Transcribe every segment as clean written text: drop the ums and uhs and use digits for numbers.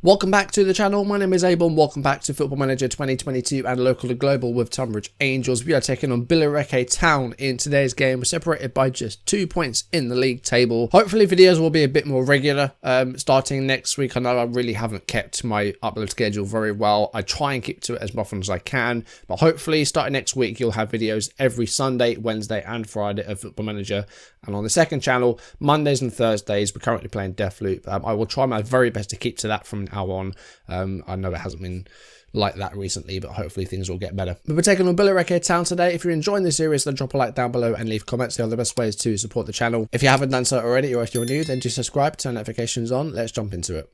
Welcome back to the channel. My name is Abel and welcome back to Football Manager 2022 and local and global with Tonbridge Angels. We are taking on Billericay Town in today's game. We're separated by just 2 points in the league table. Hopefully videos will be a bit more regular starting next week. I know I really haven't kept my upload schedule very well. I try and keep to it as often as I can, but hopefully starting next week you'll have videos every Sunday, Wednesday and Friday of Football Manager. And on the second channel, Mondays and Thursdays, we're currently playing Deathloop. I will try my very best to keep to that from now on. I know it hasn't been like that recently, but hopefully things will get better. But we're taking on Billericay Town today. If you're enjoying this series, then drop a like down below and leave comments. They are the best ways to support the channel. If you haven't done so already, or if you're new, then do subscribe, turn notifications on. Let's jump into it.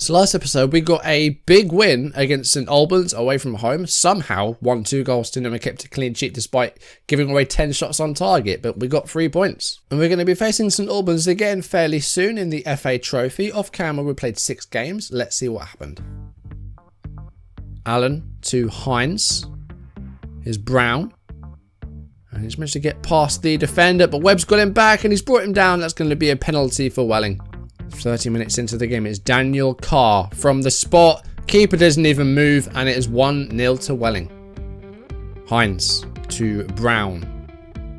So last episode, we got a big win against St Albans away from home. Somehow won 2 goals to nil and kept a clean sheet despite giving away 10 shots on target, but we got 3 points. And we're going to be facing St Albans again fairly soon in the FA Trophy. Off camera, we played 6 games. Let's see what happened. Allen to Hines. Here's Brown. And he's managed to get past the defender, but Webb's got him back and he's brought him down. That's going to be a penalty for Welling. 30 minutes into the game, it's Daniel Carr from the spot. Keeper doesn't even move, and it is 1-0 to Welling. Hines to Brown.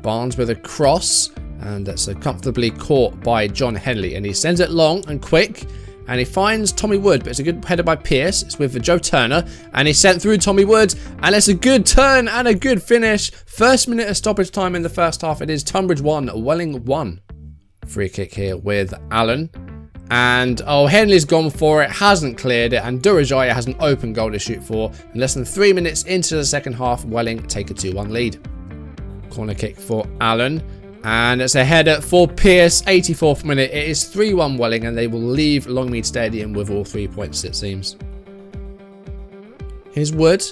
Barnes with a cross, and that's comfortably caught by John Henley, and he sends it long and quick, and he finds Tommy Wood, but it's a good header by Pierce. It's with Joe Turner, and he's sent through Tommy Wood, and it's a good turn and a good finish. First minute of stoppage time in the first half. It is Tonbridge 1, Welling 1. Free kick here with Allen. And, Henley's gone for it, hasn't cleared it, and Durajaya has an open goal to shoot for. And less than 3 minutes into the second half, Welling take a 2-1 lead. Corner kick for Allen. And it's a header for Pierce, 84th minute. It is 3-1 Welling, and they will leave Longmead Stadium with all 3 points, it seems. Here's Wood.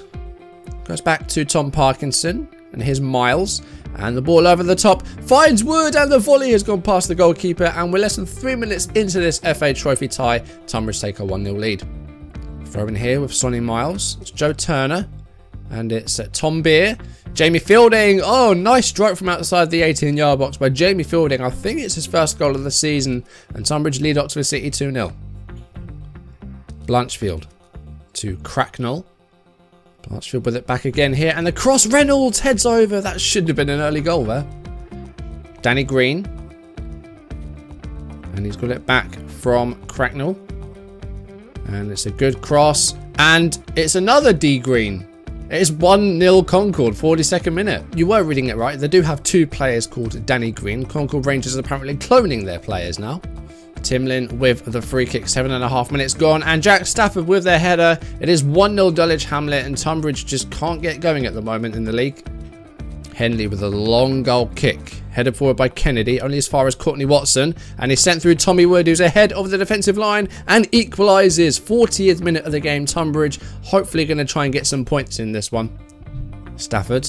Goes back to Tom Parkinson. And here's Miles. And the ball over the top finds Wood, and the volley has gone past the goalkeeper. And we're less than 3 minutes into this FA Trophy tie. Tonbridge take a 1-0 lead. Throw in here with Sonny Miles. It's Joe Turner. And it's Tom Beer. Jamie Fielding. Oh, nice strike from outside the 18-yard box by Jamie Fielding. I think it's his first goal of the season. And Tonbridge lead Oxford City 2-0. Blanchfield to Cracknell. Blanchfield with it back again here, and the cross, Reynolds heads over. That should have been an early goal there. Danny Green. And he's got it back from Cracknell. And it's a good cross. And it's another D Green. It is 1-0 Concord, 42nd minute. You were reading it right. They do have 2 players called Danny Green. Concord Rangers are apparently cloning their players now. Timlin with the free kick, 7.5 minutes gone, and Jack Stafford with their header. It is 1-0 Dulwich Hamlet, and Tonbridge just can't get going at the moment in the league. Henley with a long goal kick, headed forward by Kennedy, only as far as Courtney Watson, and he's sent through Tommy Wood, who's ahead of the defensive line, and equalises. 40th minute of the game. Tonbridge hopefully going to try and get some points in this one. Stafford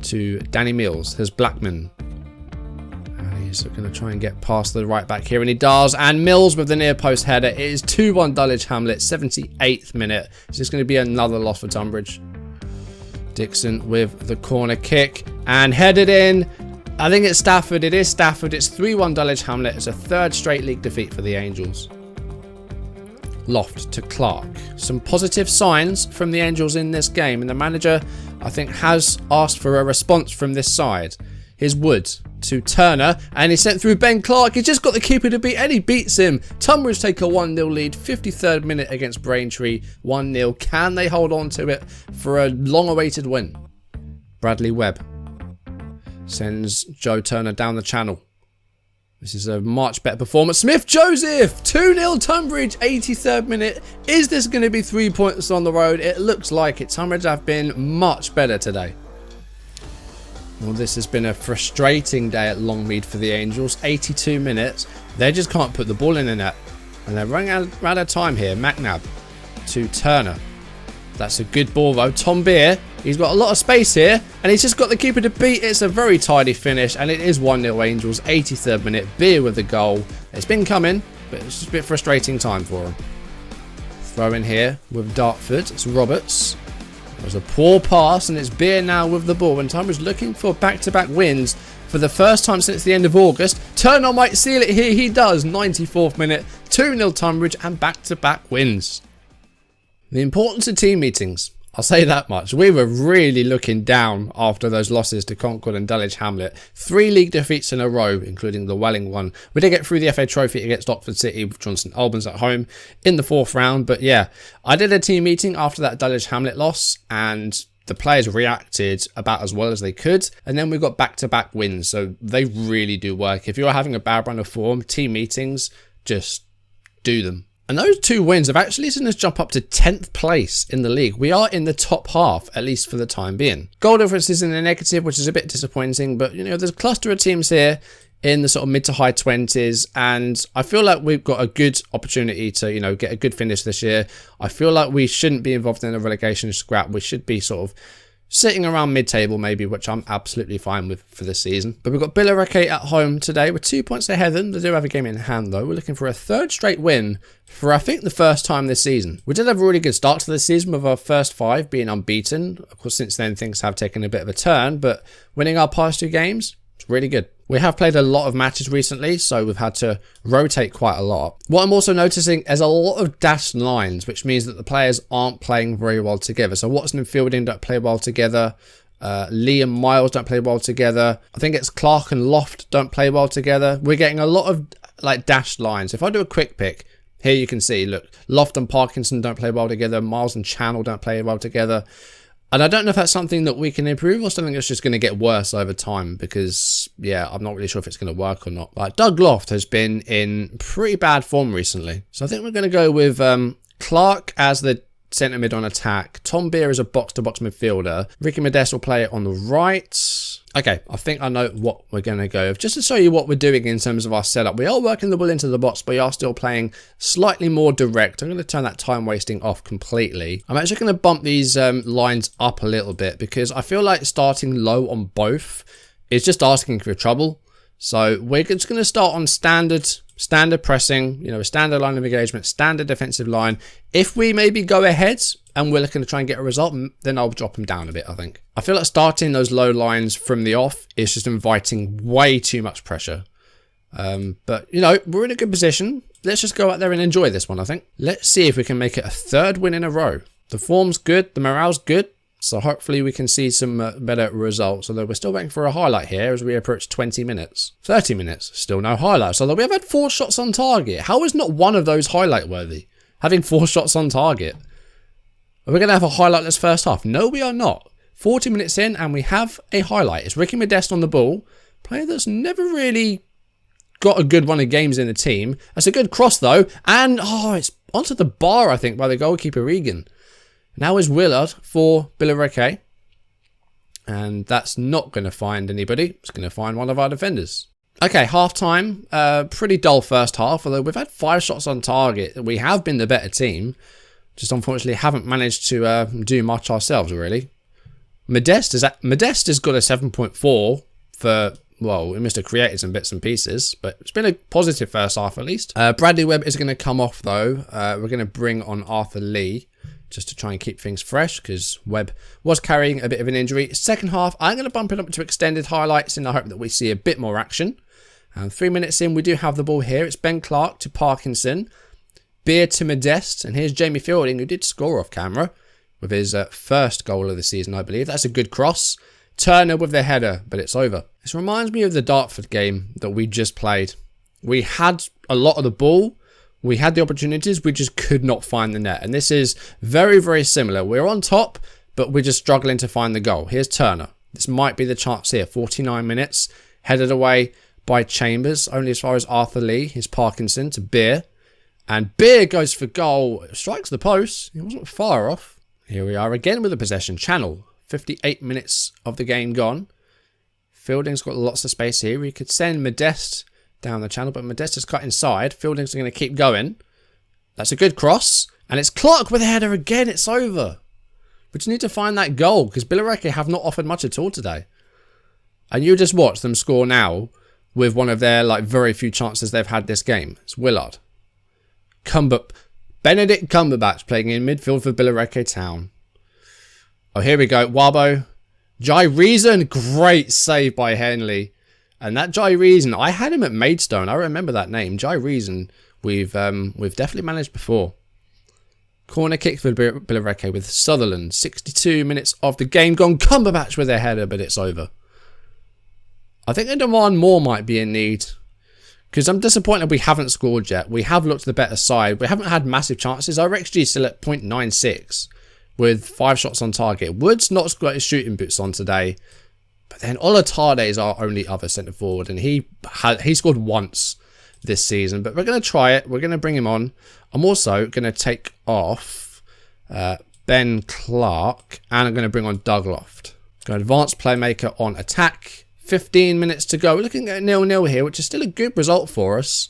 to Danny Mills. There's Blackman. He's going to try and get past the right back here, and he does. And Mills with the near post header. It is 2-1 Dulwich Hamlet, 78th minute. Is this going to be another loss for Tonbridge? Dixon with the corner kick and headed in. I think it's Stafford. It is Stafford. It's 3-1 Dulwich Hamlet. It's a 3rd straight league defeat for the Angels. Loft to Clark. Some positive signs from the Angels in this game, and the manager, I think, has asked for a response from this side. Here's Wood to Turner, and he's sent through Ben Clark. He's just got the keeper to beat, and he beats him. Tonbridge take a 1-0 lead, 53rd minute against Braintree, 1-0. Can they hold on to it for a long-awaited win? Bradley Webb sends Joe Turner down the channel. This is a much better performance. Smith-Joseph, 2-0 Tonbridge, 83rd minute. Is this going to be 3 points on the road? It looks like it. Tonbridge have been much better today. Well, this has been a frustrating day at Longmead for the Angels. 82 minutes. They just can't put the ball in the net. And they're running out of time here. McNabb to Turner. That's a good ball though. Tom Beer, he's got a lot of space here, and he's just got the keeper to beat. It's a very tidy finish, and it is 1-0 Angels, 83rd minute. Beer with the goal. It's been coming, but it's just a bit frustrating time for him. Throw in here with Dartford. It's Roberts. There's a poor pass, and it's Beer now with the ball. And Tonbridge looking for back-to-back wins for the first time since the end of August. Turner might seal it here. He does. 94th minute. 2-0 Tonbridge and back-to-back wins. The importance of team meetings. I'll say that much. We were really looking down after those losses to Concord and Dulwich Hamlet. 3 league defeats in a row, including the Welling one. We did get through the FA Trophy against Oxford City with Johnston Albans at home in the 4th round. But yeah, I did a team meeting after that Dulwich Hamlet loss, and the players reacted about as well as they could. And then we got back-to-back wins. So they really do work. If you're having a bad run of form, team meetings, just do them. And those 2 wins have actually seen us jump up to 10th place in the league. We are in the top half, at least for the time being. Goal difference is in the negative, which is a bit disappointing. But, you know, there's a cluster of teams here in the sort of mid to high 20s. And I feel like we've got a good opportunity to, you know, get a good finish this year. I feel like we shouldn't be involved in a relegation scrap. We should be sort of sitting around mid-table maybe, which I'm absolutely fine with for this season. But we've got Billericay at home today. We're 2 points ahead of them. They do have a game in hand though. We're looking for a 3rd straight win for I think the first time this season. We did have a really good start to the season with our first 5 being unbeaten. Of course, since then things have taken a bit of a turn, but winning our past 2 games, it's really good. We have played a lot of matches recently, so we've had to rotate quite a lot. What I'm also noticing is a lot of dashed lines, which means that the players aren't playing very well together. So Watson and Fielding don't play well together. Lee and Miles don't play well together. I think it's Clark and Loft don't play well together. We're getting a lot of like dashed lines. If I do a quick pick, here you can see, look, Loft and Parkinson don't play well together. Miles and Channel don't play well together. And I don't know if that's something that we can improve or something that's just going to get worse over time because, yeah, I'm not really sure if it's going to work or not. Like, Doug Loft has been in pretty bad form recently. So I think we're going to go with Clark as the centre mid on attack. Tom Beer is a box-to-box midfielder. Ricky Modeste will play it on the right. Okay, I think I know what we're going to go with. Just to show you what we're doing in terms of our setup. We are working the ball into the box, but we are still playing slightly more direct. I'm going to turn that time wasting off completely. I'm actually going to bump these lines up a little bit because I feel like starting low on both is just asking for trouble. So we're just going to start on standard pressing, you know, a standard line of engagement, standard defensive line. If we maybe go ahead and we're looking to try and get a result, then I'll drop them down a bit, I think. I feel like starting those low lines from the off is just inviting way too much pressure. But, you know, we're in a good position. Let's just go out there and enjoy this one, I think. Let's see if we can make it a 3rd win in a row. The form's good. The morale's good. So hopefully we can see some better results. Although we're still waiting for a highlight here as we approach 20 minutes. 30 minutes, still no highlights. Although we have had 4 shots on target. How is not one of those highlight worthy? Having 4 shots on target. Are we going to have a highlight this first half? No, we are not. 40 minutes in and we have a highlight. It's Ricky Modeste on the ball. Player that's never really got a good run of games in the team. That's a good cross though. And, it's onto the bar, I think, by the goalkeeper Regan. Now is Willard for Billericay. And that's not going to find anybody. It's going to find one of our defenders. Okay, half-time. Pretty dull first half. Although we've had 5 shots on target. We have been the better team. Just unfortunately haven't managed to do much ourselves, really. Modeste has got a 7.4 for... Well, we must have created some bits and pieces, but it's been a positive first half at least. Bradley Webb is going to come off though. We're going to bring on Arthur Lee just to try and keep things fresh because Webb was carrying a bit of an injury. Second half, I'm going to bump it up to extended highlights in the hope that we see a bit more action. 3 minutes in, we do have the ball here. It's Ben Clark to Parkinson. Beer to Modeste. And here's Jamie Fielding, who did score off camera with his first goal of the season, I believe. That's a good cross. Turner with the header, but it's over. This reminds me of the Dartford game that we just played. We had a lot of the ball. We had the opportunities. We just could not find the net. And this is very, very similar. We're on top, but we're just struggling to find the goal. Here's Turner. This might be the chance here. 49 minutes. Headed away by Chambers. Only as far as Arthur Lee. Here's Parkinson to Beer. And Beer goes for goal. Strikes the post. He wasn't far off. Here we are again with the possession. Channel. 58 minutes of the game gone. Fielding's got lots of space here. We could send Modeste down the channel, but Modeste is cut inside. Fielding's going to keep going. That's a good cross. And it's Clark with a header again. It's over. We just need to find that goal because Billericay have not offered much at all today. And you just watch them score now with one of their like very few chances they've had this game. It's Willard. Benedict Cumberbatch playing in midfield for Billericay Town. Oh, here we go. Wabo. Jai Reason. Great save by Henley. And that Jai Reason, I had him at Maidstone. I remember that name. Jai Reason, we've definitely managed before. Corner kick for Billericay with Sutherland. 62 minutes of the game gone. Cumberbatch with a header, but it's over. I think a demand more might be in need. Because I'm disappointed we haven't scored yet. We have looked the better side. We haven't had massive chances. Our XG is still at 0.96 with 5 shots on target. Wood's not got his shooting boots on today. But then Olatade is our only other centre forward. And he scored once this season. But we're going to try it. We're going to bring him on. I'm also going to take off Ben Clark. And I'm going to bring on Doug Loft. Going advanced playmaker on attack. 15 minutes to go. We're looking at 0-0 here, which is still a good result for us.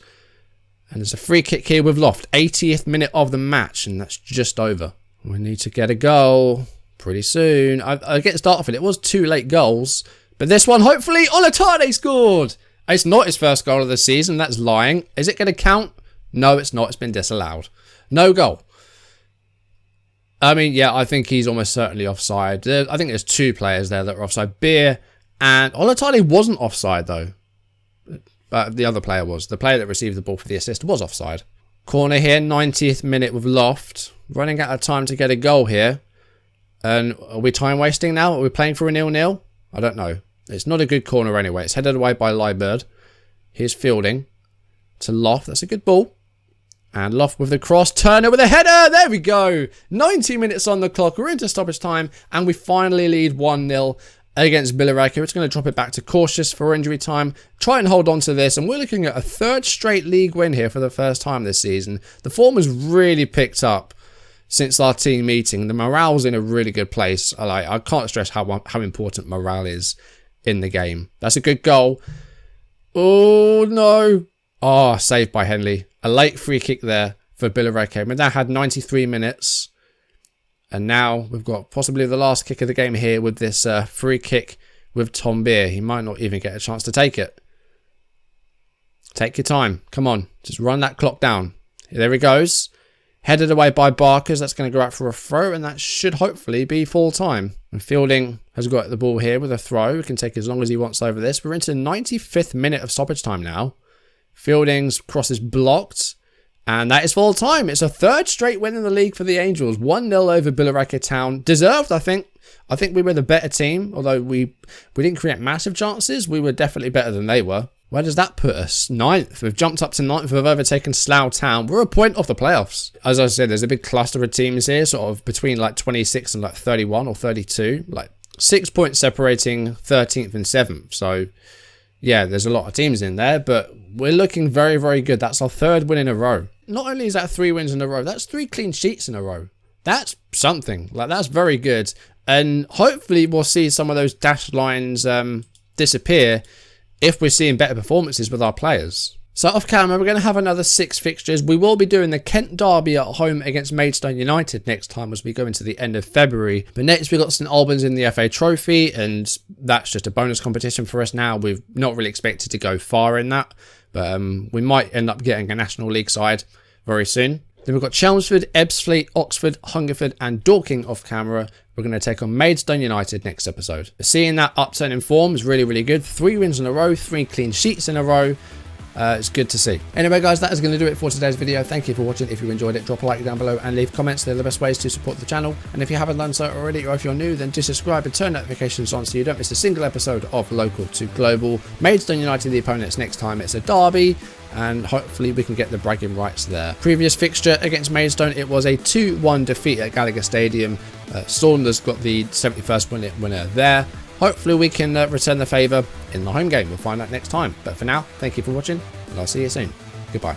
And there's a free kick here with Loft. 80th minute of the match, and that's just over. We need to get a goal pretty soon. I get started off it. It was 2 late goals, but this one, hopefully, Olatade scored. It's not his first goal of the season. That's lying. Is it going to count? No, it's not. It's been disallowed. No goal. I mean, yeah, I think he's almost certainly offside. I think there's 2 players there that are offside. Beer and Olatade wasn't offside, though. But the other player was. The player that received the ball for the assist was offside. Corner here, 90th minute with Loft. Running out of time to get a goal here. And are we time wasting now? Are we playing for a 0-0? I don't know. It's not a good corner anyway. It's headed away by Liebird. Here's fielding to Loft. That's a good ball. And Loft with the cross. Turner with a header. There we go. 90 minutes on the clock. We're into stoppage time. And we finally lead 1-0. Against Billericay. We're just going to drop it back to cautious for injury time. Try and hold on to this. And we're looking at a 3rd straight league win here for the first time this season. The form has really picked up since our team meeting. The morale's in a really good place. I can't stress how important morale is in the game. That's a good goal. Oh, no. Oh, saved by Henley. A late free kick there for Billericay. But that had 93 minutes. And now we've got possibly the last kick of the game here with this free kick with Tom Beer. He might not even get a chance to take it. Take your time. Come on. Just run that clock down. There he goes. Headed away by Barkers. That's going to go out for a throw. And that should hopefully be full time. And Fielding has got the ball here with a throw. He can take as long as he wants over this. We're into the 95th minute of stoppage time now. Fielding's cross is blocked. And that is full time. It's a 3rd straight win in the league for the Angels. 1-0 over Billericay Town. Deserved, I think. I think we were the better team. Although we didn't create massive chances. We were definitely better than they were. Where does that put us? 9th. We've jumped up to 9th. We've overtaken Slough Town. We're a point off the playoffs. As I said, there's a big cluster of teams here. Sort of between like 26 and like 31 or 32. Like 6 points separating 13th and 7th. So yeah, there's a lot of teams in there. But we're looking very, very good. That's our 3rd win in a row. Not only is that 3 wins in a row, that's 3 clean sheets in a row. That's something. Like, that's very good. And hopefully we'll see some of those dashed lines disappear if we're seeing better performances with our players. So off camera, we're going to have another 6 fixtures. We will be doing the Kent Derby at home against Maidstone United next time as we go into the end of February. But next we've got St Albans in the FA Trophy, and that's just a bonus competition for us now. We've not really expected to go far in that, but we might end up getting a National League side very soon. Then we've got Chelmsford, Ebbsfleet, Oxford, Hungerford and Dorking off camera. We're going to take on Maidstone United next episode. Seeing that upturn in form is really, really good. 3 wins in a row, 3 clean sheets in a row. It's good to see. Anyway, guys, that is going to do it for today's video. Thank you for watching. If you enjoyed it, drop a like down below and leave comments. They're the best ways to support the channel. And if you haven't done so already, or if you're new, then do subscribe and turn notifications on so you don't miss a single episode of Local to Global. Maidstone United, the opponents next time. It's a derby, and hopefully we can get the bragging rights there. Previous fixture against Maidstone, it was a 2-1 defeat at Gallagher Stadium. Saunders got the 71st winner there. Hopefully we can return the favour in the home game. We'll find out next time. But for now, thank you for watching, and I'll see you soon. Goodbye.